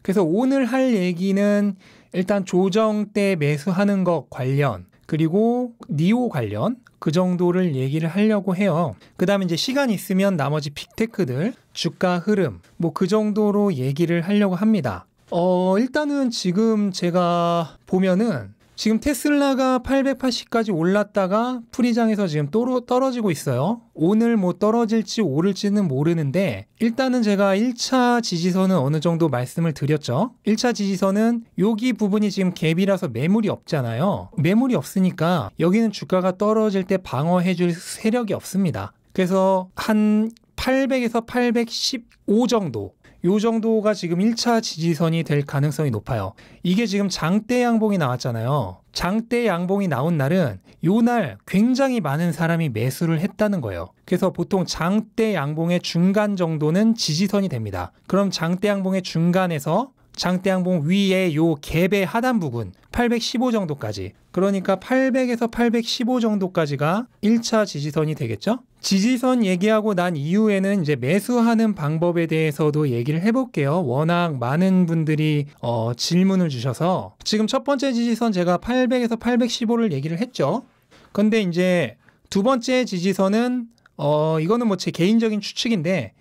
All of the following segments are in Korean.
그래서 오늘 할 얘기는 일단 조정 때 매수하는 것 관련, 그리고 니오 관련 그 정도를 얘기를 하려고 해요. 그 다음에 이제 시간 있으면 나머지 빅테크들, 주가 흐름 뭐 그 정도로 얘기를 하려고 합니다. 일단은 지금 제가 보면은 지금 테슬라가 880까지 올랐다가 프리장에서 지금 또 떨어지고 있어요. 오늘 뭐 떨어질지 오를지는 모르는데 일단은 제가 1차 지지선은 어느 정도 말씀을 드렸죠. 1차 지지선은 여기 부분이 지금 갭이라서 매물이 없잖아요. 매물이 없으니까 여기는 주가가 떨어질 때 방어해줄 세력이 없습니다. 그래서 한 800에서 815 정도, 요 정도가 지금 1차 지지선이 될 가능성이 높아요. 이게 지금 장대 양봉이 나왔잖아요. 장대 양봉이 나온 날은 요 날 굉장히 많은 사람이 매수를 했다는 거예요. 그래서 보통 장대 양봉의 중간 정도는 지지선이 됩니다. 그럼 장대 양봉의 중간에서 장대 양봉 위에 요 갭의 하단 부분 815 정도까지, 그러니까 800에서 815 정도까지가 1차 지지선이 되겠죠? 지지선 얘기하고 난 이후에는 이제 매수하는 방법에 대해서도 얘기를 해볼게요. 워낙 많은 분들이 질문을 주셔서 지금 첫 번째 지지선 제가 800에서 815를 얘기를 했죠. 근데 이제 두 번째 지지선은 이거는 뭐 제 개인적인 추측인데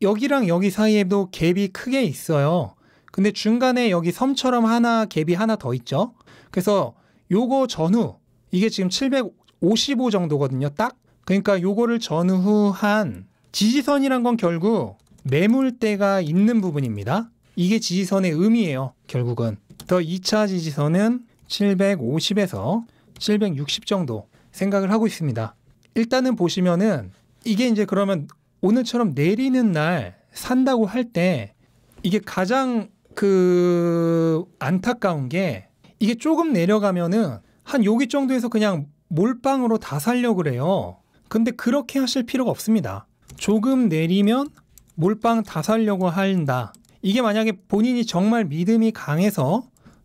여기랑 여기 사이에도 갭이 크게 있어요. 근데 중간에 여기 섬처럼 갭이 하나 더 있죠. 그래서 요거 전후 이게 지금 755 정도거든요. 딱. 그러니까 요거를 전후한 지지선이란 건 결국 매물대가 있는 부분입니다. 이게 지지선의 의미예요. 결국은. 더 2차 지지선은 750에서 760 정도 생각을 하고 있습니다. 일단은 보시면은 이게 이제 그러면 오늘처럼 내리는 날 산다고 할 때 이게 가장 안타까운 게 이게 조금 내려가면은 한 여기 정도에서 그냥 몰빵으로 다 살려고 그래요. 근데 그렇게 하실 필요가 없습니다. 조금 내리면 몰빵 다 살려고 한다. 이게 만약에 본인이 정말 믿음이 강해서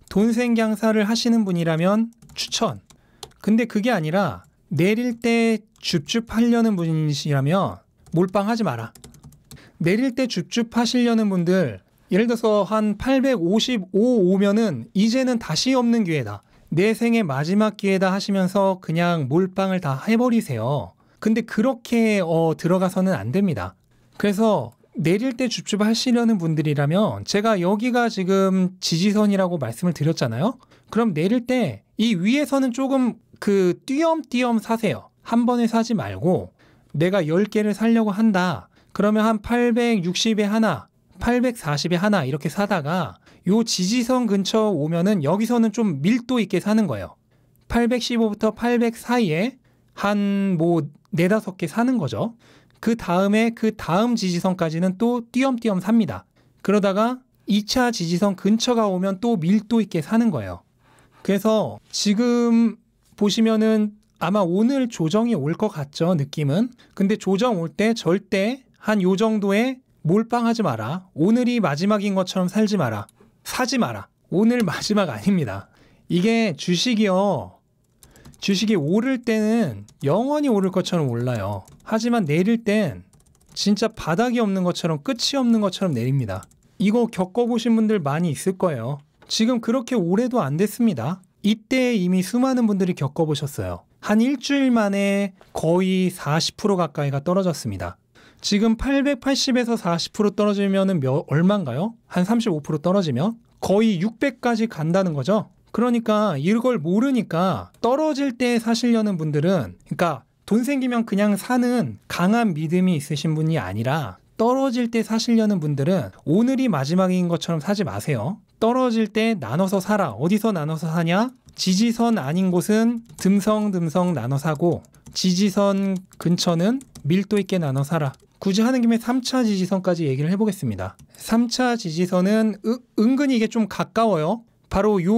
돈생강사를 하시는 분이라면 추천. 근데 그게 아니라 내릴 때 줍줍 하려는 분이시라면 몰빵하지 마라. 내릴 때 줍줍 하시려는 분들, 예를 들어서 한 855 오면은 이제는 다시 없는 기회다. 내 생의 마지막 기회다 하시면서 그냥 몰빵을 다 해버리세요. 근데 그렇게 들어가서는 안 됩니다. 그래서 내릴 때 줍줍 하시려는 분들이라면 제가 여기가 지금 지지선이라고 말씀을 드렸잖아요. 그럼 내릴 때 이 위에서는 조금 띄엄띄엄 사세요. 한 번에 사지 말고 내가 10개를 사려고 한다. 그러면 한 860에 하나, 840에 하나 이렇게 사다가 요 지지선 근처 오면은 여기서는 좀 밀도 있게 사는 거예요. 815부터 800 사이에 한 뭐 4-5개 사는 거죠. 그 다음에 그 다음 지지선까지는 또 띄엄띄엄 삽니다. 그러다가 2차 지지선 근처가 오면 또 밀도 있게 사는 거예요. 그래서 지금 보시면은 아마 오늘 조정이 올 것 같죠, 느낌은. 근데 조정 올 때 절대 한 요 정도에 몰빵하지 마라. 오늘이 마지막인 것처럼 살지 마라. 사지 마라. 오늘 마지막 아닙니다. 이게 주식이 오를 때는 영원히 오를 것처럼 올라요. 하지만 내릴 땐 진짜 바닥이 없는 것처럼 끝이 없는 것처럼 내립니다. 이거 겪어보신 분들 많이 있을 거예요. 지금 그렇게 오래도 안 됐습니다. 이때 이미 수많은 분들이 겪어보셨어요. 한 일주일 만에 거의 40% 가까이가 떨어졌습니다. 지금 880에서 40% 떨어지면 얼마인가요? 한 35% 떨어지면 거의 600까지 간다는 거죠. 그러니까 이걸 모르니까 떨어질 때 사시려는 분들은, 그러니까 돈 생기면 그냥 사는 강한 믿음이 있으신 분이 아니라 떨어질 때 사시려는 분들은 오늘이 마지막인 것처럼 사지 마세요. 떨어질 때 나눠서 사라. 어디서 나눠서 사냐? 지지선 아닌 곳은 듬성듬성 나눠 사고 지지선 근처는 밀도 있게 나눠 사라. 굳이 하는 김에 3차 지지선까지 얘기를 해보겠습니다. 3차 지지선은 은근히 이게 좀 가까워요. 바로 요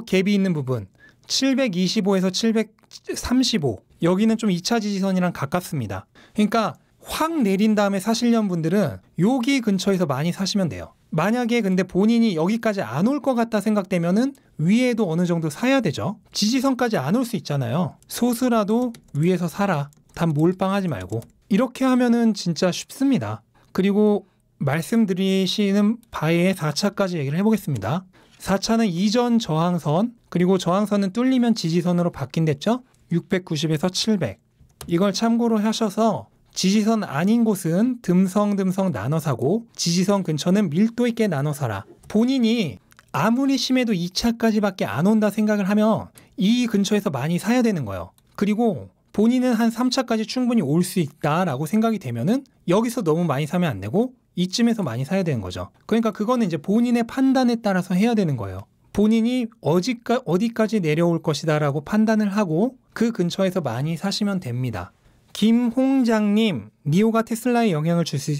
갭이 있는 부분 725에서 735, 여기는 좀 2차 지지선이랑 가깝습니다. 그러니까 확 내린 다음에 사시려는 분들은 여기 근처에서 많이 사시면 돼요. 만약에 근데 본인이 여기까지 안 올 것 같다 생각되면은 위에도 어느 정도 사야 되죠. 지지선까지 안 올 수 있잖아요. 소수라도 위에서 사라. 단 몰빵하지 말고. 이렇게 하면은 진짜 쉽습니다. 그리고 말씀드리시는 바에 4차까지 얘기를 해보겠습니다. 4차는 이전 저항선, 그리고 저항선은 뚫리면 지지선으로 바뀐댔죠. 690에서 700. 이걸 참고로 하셔서 지지선 아닌 곳은 듬성듬성 나눠 사고 지지선 근처는 밀도 있게 나눠 사라. 본인이 아무리 심해도 2차까지밖에 안 온다 생각을 하면 이 근처에서 많이 사야 되는 거예요. 그리고 본인은 한 3차까지 충분히 올 수 있다라고 생각이 되면은 여기서 너무 많이 사면 안 되고 이쯤에서 많이 사야 되는 거죠. 그러니까 그거는 이제 본인의 판단에 따라서 해야 되는 거예요. 본인이 어디까지 내려올 것이다라고 판단을 하고 그 근처에서 많이 사시면 됩니다. 김홍장님, 니오가 테슬라에 영향을 줄 수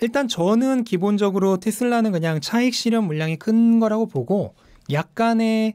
일단 저는 기본적으로 테슬라는 그냥 차익 실현 물량이 큰 거라고 보고 약간의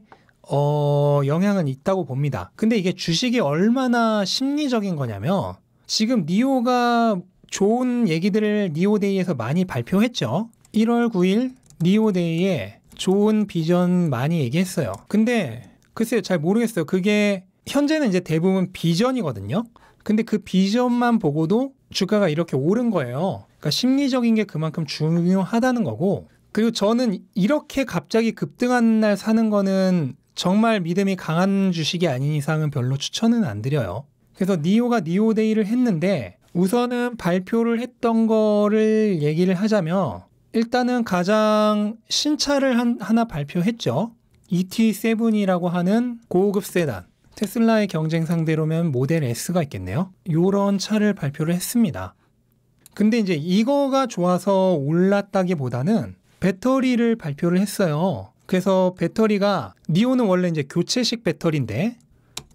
영향은 있다고 봅니다. 근데 이게 주식이 얼마나 심리적인 거냐면 지금 니오가 좋은 얘기들을 니오데이에서 많이 발표했죠. 1월 9일 니오데이에 좋은 비전 많이 얘기했어요. 근데 글쎄요, 잘 모르겠어요. 그게 현재는 이제 대부분 비전이거든요. 근데 그 비전만 보고도 주가가 이렇게 오른 거예요. 그러니까 심리적인 게 그만큼 중요하다는 거고, 그리고 저는 이렇게 갑자기 급등한 날 사는 거는 정말 믿음이 강한 주식이 아닌 이상은 별로 추천은 안 드려요. 그래서 니오가 니오데이를 했는데 우선은 발표를 했던 거를 얘기를 하자면 일단은 가장 신차를 하나 발표했죠. ET7이라고 하는 고급 세단. 테슬라의 경쟁 상대로면 모델 S가 있겠네요. 이런 차를 발표를 했습니다. 근데 이제 이거가 좋아서 올랐다기보다는 배터리를 발표를 했어요. 그래서 배터리가 니오는 원래 이제 교체식 배터리인데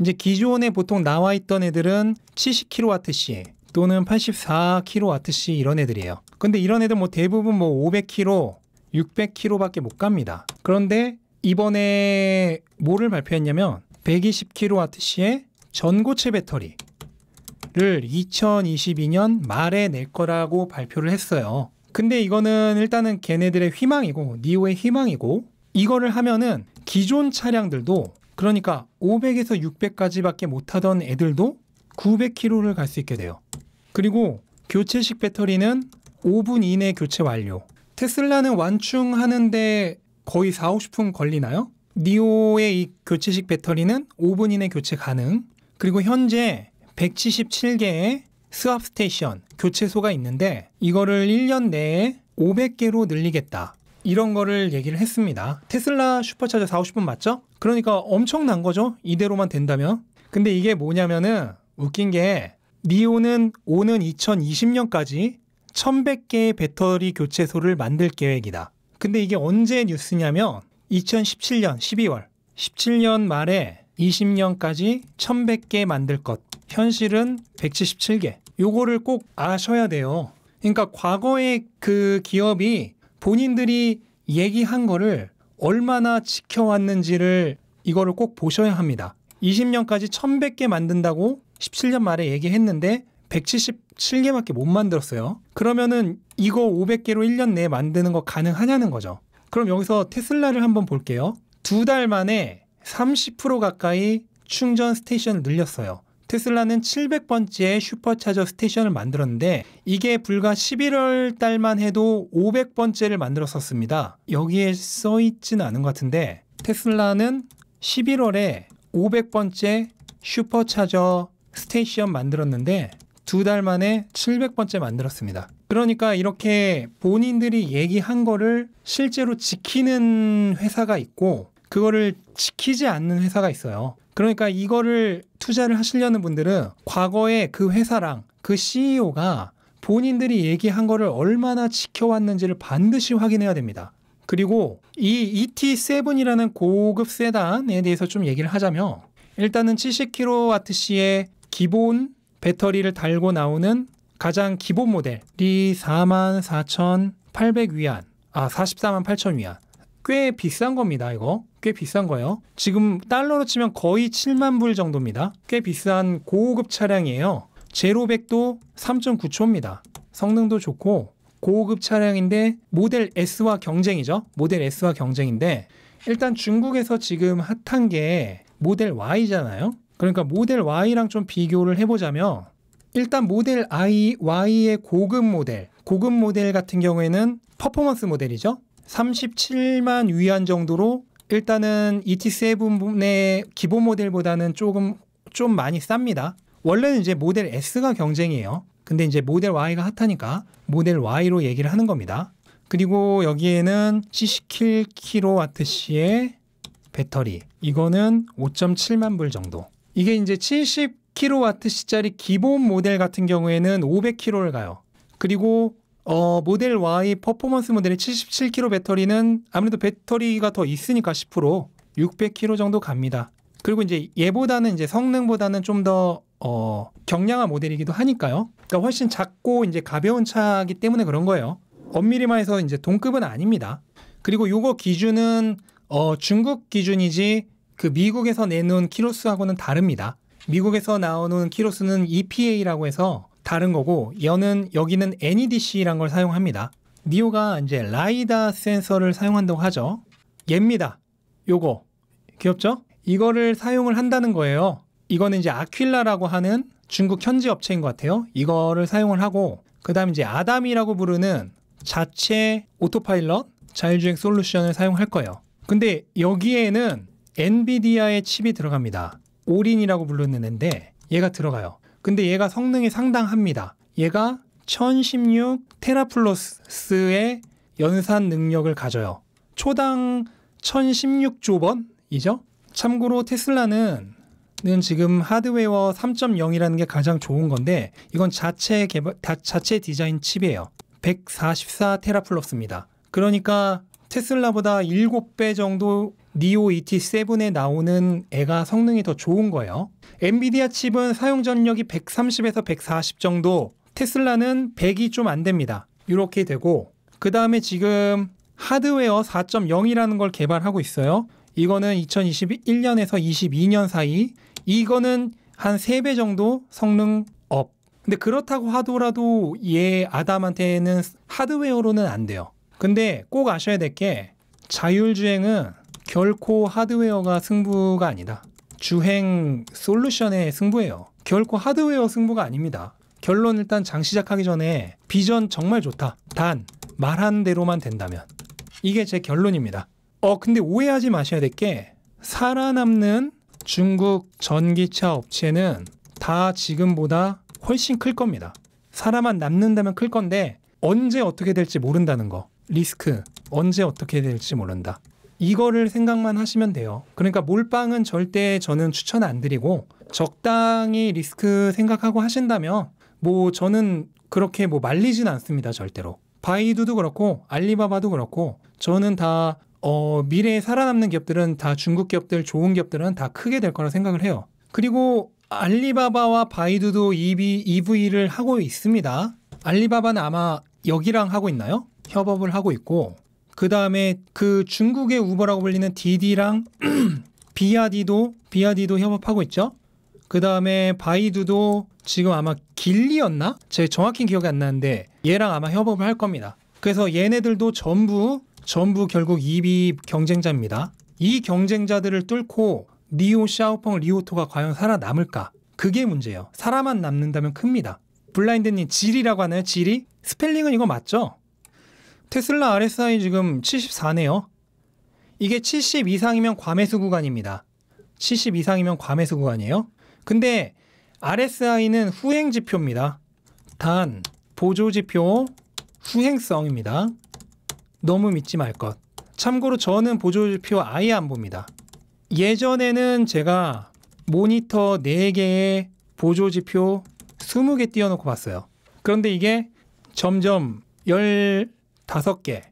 이제 기존에 보통 나와 있던 애들은 70kWh 또는 84kWh 이런 애들이에요. 근데 이런 애들 뭐 대부분 뭐 500kW, 600kW밖에 못 갑니다. 그런데 이번에 뭐를 발표했냐면 120kWh의 전고체 배터리를 2022년 말에 낼 거라고 발표를 했어요. 근데 이거는 일단은 걔네들의 희망이고 니오의 희망이고, 이거를 하면은 기존 차량들도, 그러니까 500에서 600까지밖에 못하던 애들도 900km를 갈 수 있게 돼요. 그리고 교체식 배터리는 5분 이내 교체 완료. 테슬라는 완충하는데 거의 4-50분 걸리나요? 니오의 이 교체식 배터리는 5분 이내 교체 가능. 그리고 현재 177개의 스왑 스테이션, 교체소가 있는데 이거를 1년 내에 500개로 늘리겠다. 이런 거를 얘기를 했습니다. 테슬라 슈퍼차저 4-50분 맞죠? 그러니까 엄청난 거죠? 이대로만 된다면. 근데 이게 뭐냐면은 웃긴 게 니오는 오는 2020년까지 1100개의 배터리 교체소를 만들 계획이다. 근데 이게 언제 뉴스냐면 2017년 12월 17년 말에 20년까지 1100개 만들 것, 현실은 177개. 요거를 꼭 아셔야 돼요. 그러니까 과거에 그 기업이 본인들이 얘기한 거를 얼마나 지켜왔는지를 이거를 꼭 보셔야 합니다. 20년까지 1100개 만든다고 17년 말에 얘기했는데 177개밖에 못 만들었어요. 그러면은 이거 500개로 1년 내에 만드는 거 가능하냐는 거죠. 그럼 여기서 테슬라를 한번 볼게요. 2달 만에 30% 가까이 충전 스테이션을 늘렸어요. 테슬라는 700번째 슈퍼차저 스테이션을 만들었는데 이게 불과 11월 달만 해도 500번째를 만들었었습니다. 여기에 써있지는 않은 것 같은데 테슬라는 11월에 500번째 슈퍼차저 스테이션 만들었는데 2달 만에 700번째 만들었습니다. 그러니까 이렇게 본인들이 얘기한 거를 실제로 지키는 회사가 있고 그거를 지키지 않는 회사가 있어요. 그러니까 이거를 투자를 하시려는 분들은 과거에 그 회사랑 그 CEO가 본인들이 얘기한 거를 얼마나 지켜왔는지를 반드시 확인해야 됩니다. 그리고 이 ET7이라는 고급 세단에 대해서 좀 얘기를 하자면 일단은 70kWh의 기본 배터리를 달고 나오는 가장 기본 모델이 44,800위안, 448,000위안. 꽤 비싼 겁니다. 이거 꽤 비싼 거예요. 지금 달러로 치면 거의 7만 불 정도입니다. 꽤 비싼 고급 차량이에요. 제로백도 3.9초입니다. 성능도 좋고 고급 차량인데 모델 S와 경쟁이죠. 모델 S와 경쟁인데 일단 중국에서 지금 핫한 게 모델 Y잖아요. 그러니까 모델 Y랑 좀 비교를 해보자면 일단 모델 Y의 고급 모델 고급 모델 같은 경우에는 퍼포먼스 모델이죠. 37만 위안 정도로 일단은 ET7의 기본 모델보다는 좀 많이 쌉니다. 원래는 이제 모델 S가 경쟁이에요. 근데 이제 모델 Y가 핫하니까 모델 Y로 얘기를 하는 겁니다. 그리고 여기에는 77kWh의 배터리. 이거는 5.7만 불 정도. 이게 이제 70kWh짜리 기본 모델 같은 경우에는 500km를 가요. 그리고 모델 Y 퍼포먼스 모델의 77kW 배터리는 아무래도 배터리가 더 있으니까 10% 600km 정도 갑니다. 그리고 이제 얘보다는 이제 성능보다는 좀 더 경량한 모델이기도 하니까요. 그러니까 훨씬 작고 이제 가벼운 차이기 때문에 그런 거예요. 엄밀히 말해서 이제 동급은 아닙니다. 그리고 요거 기준은 중국 기준이지 그 미국에서 내놓은 키로수하고는 다릅니다. 미국에서 나오는 키로수는 EPA라고 해서 다른 거고 여기는 NEDC라는 걸 사용합니다. 니오가 이제 라이다 센서를 사용한다고 하죠. 얘입니다. 요거 귀엽죠? 이거를 사용을 한다는 거예요. 이거는 이제 아퀼라라고 하는 중국 현지 업체인 것 같아요. 이거를 사용을 하고 그 다음에 이제 아담이라고 부르는 자체 오토파일럿 자율주행 솔루션을 사용할 거예요. 근데 여기에는 엔비디아의 칩이 들어갑니다. 오린이라고 부르는 애인데 얘가 들어가요. 근데 얘가 성능이 상당합니다. 얘가 1016 테라플러스의 연산 능력을 가져요. 초당 1016조번이죠. 참고로 테슬라는 지금 하드웨어 3.0이라는 게 가장 좋은 건데 이건 자체 디자인 칩이에요. 144 테라플러스입니다. 그러니까 테슬라보다 7배 정도 니오 ET7에 나오는 애가 성능이 더 좋은 거예요. 엔비디아 칩은 사용 전력이 130에서 140 정도, 테슬라는 100이 좀 안 됩니다. 이렇게 되고 그 다음에 지금 하드웨어 4.0이라는 걸 개발하고 있어요. 이거는 2021년에서 22년 사이 이거는 한 3배 정도 성능 업. 근데 그렇다고 하더라도 얘 아담한테는 하드웨어로는 안 돼요. 근데 꼭 아셔야 될 게 자율주행은 결코 하드웨어가 승부가 아니다. 주행 솔루션의 승부예요. 결코 하드웨어 승부가 아닙니다. 결론 일단 장 시작하기 전에 비전 정말 좋다. 단 말한 대로만 된다면. 이게 제 결론입니다. 근데 오해하지 마셔야 될 게 살아남는 중국 전기차 업체는 다 지금보다 훨씬 클 겁니다. 사람만 남는다면 클 건데 언제 어떻게 될지 모른다는 거. 리스크 언제 어떻게 될지 모른다. 이거를 생각만 하시면 돼요. 그러니까 몰빵은 절대 저는 추천 안 드리고 적당히 리스크 생각하고 하신다면 저는 그렇게 말리진 않습니다. 절대로. 바이두도 그렇고 알리바바도 그렇고 저는 다 미래에 살아남는 기업들은 다 중국 기업들 좋은 기업들은 다 크게 될 거라 생각을 해요. 그리고 알리바바와 바이두도 EV를 하고 있습니다. 알리바바는 아마 여기랑 하고 있나요? 협업을 하고 있고 그 다음에 그 중국의 우버라고 불리는 디디랑 비아디도 협업하고 있죠. 그 다음에 바이두도 지금 아마 길리였나? 제가 정확히 기억이 안 나는데 얘랑 아마 협업을 할 겁니다. 그래서 얘네들도 전부 결국 EV 경쟁자입니다. 이 경쟁자들을 뚫고 니오, 샤오펑, 리오토가 과연 살아남을까? 그게 문제예요. 사람만 남는다면 큽니다. 블라인드님 지리라고 하나요? 지리? 스펠링은 이거 맞죠? 테슬라 RSI 지금 74네요. 이게 70 이상이면 과매수 구간입니다. 70 이상이면 과매수 구간이에요. 근데 RSI는 후행지표입니다. 단 보조지표 후행성입니다. 너무 믿지 말 것. 참고로 저는 보조지표 아예 안 봅니다. 예전에는 제가 모니터 4개에 보조지표 20개 띄워놓고 봤어요. 그런데 이게 점점 15개,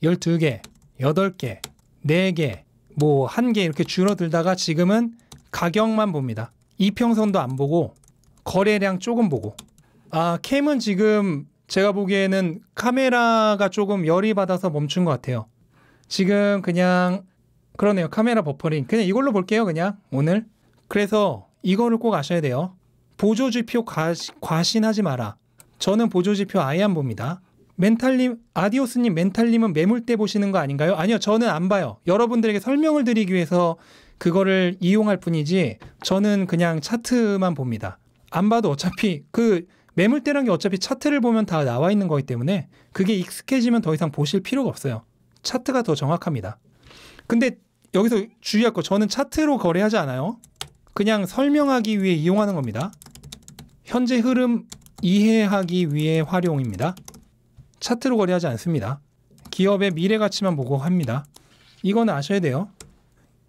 12개, 8개, 4개, 1개 이렇게 줄어들다가 지금은 가격만 봅니다. 이평선도 안 보고 거래량 조금 보고. 캠은 지금 제가 보기에는 카메라가 조금 열이 받아서 멈춘 것 같아요. 지금 그냥 그러네요. 카메라 버퍼링. 그냥 이걸로 볼게요. 그냥 오늘. 그래서 이거를 꼭 아셔야 돼요. 보조지표 과신하지 마라. 저는 보조지표 아예 안 봅니다. 멘탈님, 아디오스님, 멘탈님은 매물대 보시는 거 아닌가요? 아니요. 저는 안 봐요. 여러분들에게 설명을 드리기 위해서 그거를 이용할 뿐이지 저는 그냥 차트만 봅니다. 안 봐도 어차피 매물대라는 게 어차피 차트를 보면 다 나와 있는 거기 때문에 그게 익숙해지면 더 이상 보실 필요가 없어요. 차트가 더 정확합니다. 근데 여기서 주의할 거, 저는 차트로 거래하지 않아요. 그냥 설명하기 위해 이용하는 겁니다. 현재 흐름 이해하기 위해 활용입니다. 차트로 거래하지 않습니다. 기업의 미래 가치만 보고 합니다. 이건 아셔야 돼요.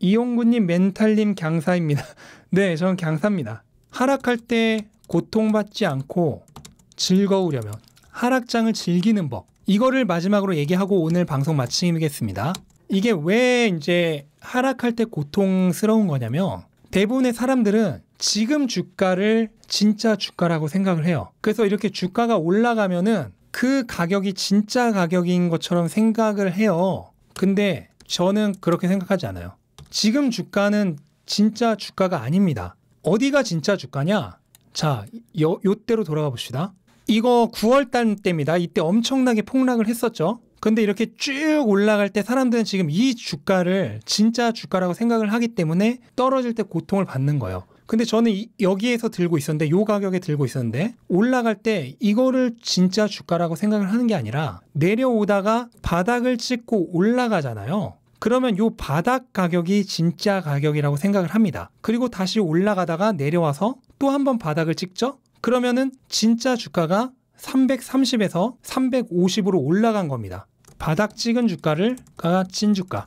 이용구님, 멘탈님 강사입니다. 네, 저는 강사입니다. 하락할 때 고통받지 않고 즐거우려면 하락장을 즐기는 법, 이거를 마지막으로 얘기하고 오늘 방송 마치겠습니다. 이게 왜 이제 하락할 때 고통스러운 거냐면, 대부분의 사람들은 지금 주가를 진짜 주가라고 생각을 해요. 그래서 이렇게 주가가 올라가면은 그 가격이 진짜 가격인 것처럼 생각을 해요. 근데 저는 그렇게 생각하지 않아요. 지금 주가는 진짜 주가가 아닙니다. 어디가 진짜 주가냐? 자, 요때로 돌아가 봅시다. 이거 9월달 때입니다. 이때 엄청나게 폭락을 했었죠. 근데 이렇게 쭉 올라갈 때 사람들은 지금 이 주가를 진짜 주가라고 생각을 하기 때문에 떨어질 때 고통을 받는 거예요. 근데 저는 여기에서 들고 있었는데, 요 가격에 들고 있었는데, 올라갈 때 이거를 진짜 주가라고 생각을 하는 게 아니라 내려오다가 바닥을 찍고 올라가잖아요. 그러면 요 바닥 가격이 진짜 가격이라고 생각을 합니다. 그리고 다시 올라가다가 내려와서 또 한 번 바닥을 찍죠? 그러면은 진짜 주가가 330에서 350으로 올라간 겁니다. 바닥 찍은 주가가 찐주가.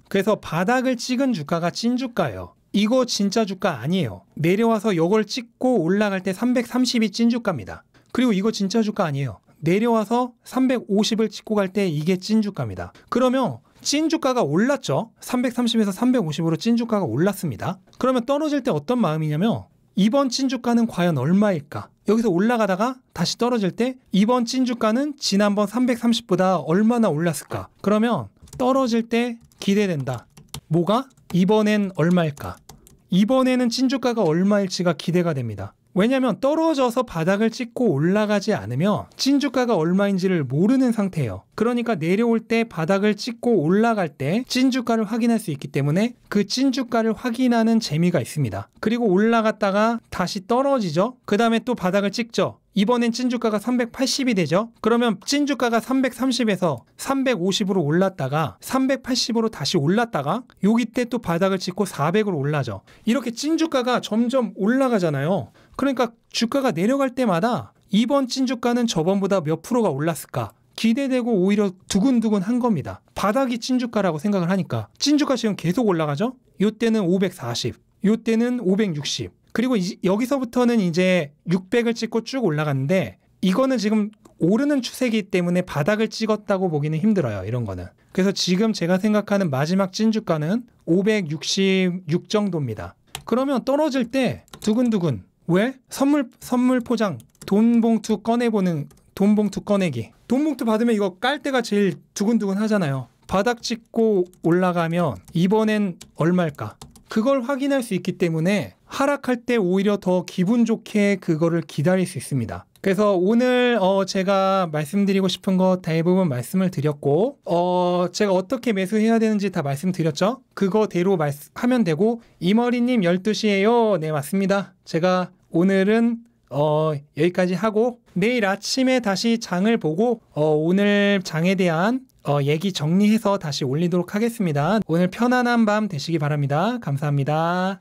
그래서 바닥을 찍은 주가가 찐주가예요. 이거 진짜 주가 아니에요. 내려와서 이걸 찍고 올라갈 때 330이 찐주가입니다. 그리고 이거 진짜 주가 아니에요. 내려와서 350을 찍고 갈 때 이게 찐주가입니다. 그러면 찐주가가 올랐죠. 330에서 350으로 찐주가가 올랐습니다. 그러면 떨어질 때 어떤 마음이냐면, 이번 찐주가는 과연 얼마일까? 여기서 올라가다가 다시 떨어질 때 이번 찐주가는 지난번 330보다 얼마나 올랐을까? 그러면 떨어질 때 기대된다. 뭐가? 이번엔 얼마일까? 이번에는 찐주가가 얼마일지가 기대가 됩니다. 왜냐하면 떨어져서 바닥을 찍고 올라가지 않으면 찐주가가 얼마인지를 모르는 상태예요. 그러니까 내려올 때 바닥을 찍고 올라갈 때 찐주가를 확인할 수 있기 때문에 그 찐주가를 확인하는 재미가 있습니다. 그리고 올라갔다가 다시 떨어지죠. 그 다음에 또 바닥을 찍죠. 이번엔 찐주가가 380이 되죠. 그러면 찐주가가 330에서 350으로 올랐다가 380으로 다시 올랐다가 여기 때 또 바닥을 찍고 400으로 올라죠. 이렇게 찐주가가 점점 올라가잖아요. 그러니까 주가가 내려갈 때마다 이번 찐주가는 저번보다 몇 프로가 올랐을까? 기대되고 오히려 두근두근 한 겁니다. 바닥이 찐주가라고 생각을 하니까. 찐주가 지금 계속 올라가죠? 요때는 540, 요때는 560. 그리고 여기서부터는 이제 600을 찍고 쭉 올라갔는데, 이거는 지금 오르는 추세이기 때문에 바닥을 찍었다고 보기는 힘들어요. 이런 거는. 그래서 지금 제가 생각하는 마지막 찐주가는 566 정도입니다. 그러면 떨어질 때 두근두근. 왜? 선물 포장, 돈 봉투 꺼내기. 돈 봉투 받으면 이거 깔 때가 제일 두근두근 하잖아요. 바닥 찍고 올라가면 이번엔 얼마일까? 그걸 확인할 수 있기 때문에 하락할 때 오히려 더 기분 좋게 그거를 기다릴 수 있습니다. 그래서 오늘 제가 말씀드리고 싶은 거 대부분 말씀을 드렸고, 제가 어떻게 매수해야 되는지 다 말씀드렸죠? 그거대로 하면 되고, 이머리님 12시에요. 네, 맞습니다. 제가 오늘은 여기까지 하고 내일 아침에 다시 장을 보고 오늘 장에 대한 얘기 정리해서 다시 올리도록 하겠습니다. 오늘 편안한 밤 되시기 바랍니다. 감사합니다.